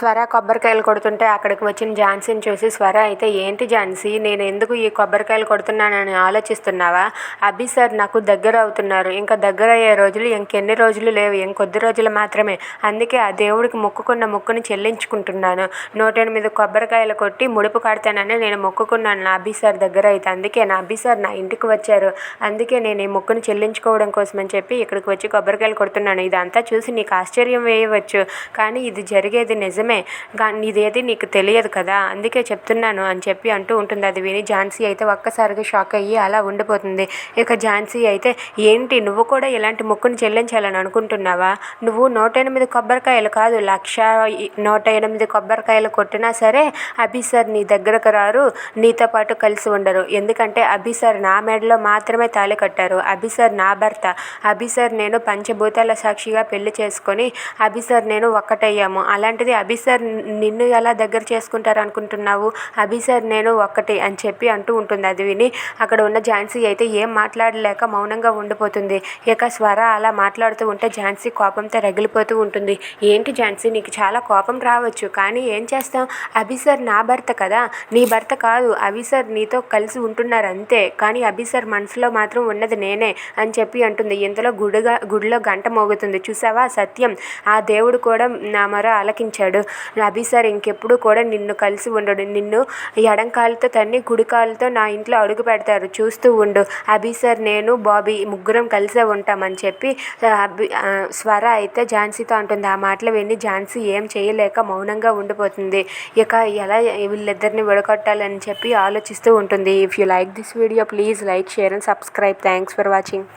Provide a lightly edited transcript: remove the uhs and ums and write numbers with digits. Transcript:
స్వర కొబ్బరికాయలు కొడుతుంటే అక్కడికి వచ్చిన ఝాన్సీని చూసి స్వర అయితే, ఏంటి ఝాన్సీ, నేను ఎందుకు ఈ కొబ్బరికాయలు కొడుతున్నానని ఆలోచిస్తున్నావా? అభి సార్ నాకు దగ్గర అవుతున్నారు. ఇంకా దగ్గర అయ్యే రోజులు ఇంకెన్ని రోజులు లేవు, ఇంకొద్ది రోజులు మాత్రమే. అందుకే ఆ దేవుడికి మొక్కుకున్న మొక్కుని చెల్లించుకుంటున్నాను. 108 కొబ్బరికాయలు కొట్టి ముడుపు కడతానని నేను మొక్కుకున్నాను నా అభి సార్ దగ్గర అయితే. అందుకే నా అభి సార్ నా ఇంటికి వచ్చారు. అందుకే నేను ఈ మొక్కుని చెల్లించుకోవడం కోసమని చెప్పి ఇక్కడికి వచ్చి కొబ్బరికాయలు కొడుతున్నాను. ఇదంతా చూసి నీకు ఆశ్చర్యం వేయవచ్చు, కానీ ఇది జరిగేది నిజమే. కానీ ఇదేది నీకు తెలియదు కదా, అందుకే చెప్తున్నాను అని చెప్పి అంటూ ఉంటుంది. అది విని ఝాన్సీ అయితే ఒక్కసారిగా షాక్ అయ్యి అలా ఉండిపోతుంది. ఇక ఝాన్సీ అయితే, ఏంటి నువ్వు కూడా ఇలాంటి మొక్కుని చెల్లించాలని అనుకుంటున్నావా? నువ్వు 108 కొబ్బరికాయలు కాదు, 1,108 కొబ్బరికాయలు కొట్టినా సరే అభి సార్ నీ దగ్గరకు రారు, నీతో పాటు కలిసి ఉండరు. ఎందుకంటే అభి సార్ నా మెడలో మాత్రమే తాళి కట్టారు. అభి సార్ నా భర్త. అభి సార్ నేను పంచభూతాల సాక్షిగా పెళ్లి చేసుకొని అభి సార్ నేను ఒక్కటయ్యాము. అలాంటిది అభి సార్ నిన్ను ఎలా దగ్గర చేసుకుంటారు అనుకుంటున్నావు? అభి సార్ నేను ఒక్కటే అని చెప్పి అంటూ ఉంటుంది. అది విని అక్కడ ఉన్న ఝాన్సీ అయితే ఏం మాట్లాడలేక మౌనంగా ఉండిపోతుంది. ఇక స్వర అలా మాట్లాడుతూ ఉంటే ఝాన్సీ కోపంతో రగిలిపోతూ ఉంటుంది. ఏంటి ఝాన్సీ, నీకు చాలా కోపం రావచ్చు, కానీ ఏం చేస్తాం? అభి సార్ నా భర్త కదా, నీ భర్త కాదు. అభి సార్ నీతో కలిసి ఉంటున్నారు అంతే, కానీ అభి సార్ మనసులో మాత్రం ఉన్నది నేనే అని చెప్పి అంటుంది. ఇంతలో గుడిలో గంట మోగుతుంది. చూసావా సత్యం, ఆ దేవుడు కూడా నా మొర ఆలకించాడు. అభి సార్ ఇంకెప్పుడు కూడా నిన్ను కలిసి ఉండడు. నిన్ను ఎడం కాలుతో తన్ని కుడి కాలుతో నా ఇంట్లో అడుగు పెడతారు, చూస్తూ ఉండు. అభి సార్ నేను బాబీ ముగ్గురం కలిసే ఉంటామని చెప్పి స్వర అయితే ఝాన్సీతో అంటుంది. ఆ మాటలు విని ఝాన్సీ ఏం చేయలేక మౌనంగా ఉండిపోతుంది. ఇక ఎలా వీళ్ళిద్దరిని విడగొట్టాలని చెప్పి ఆలోచిస్తూ ఉంటుంది. If you like this video please like, share and subscribe. Thanks for watching.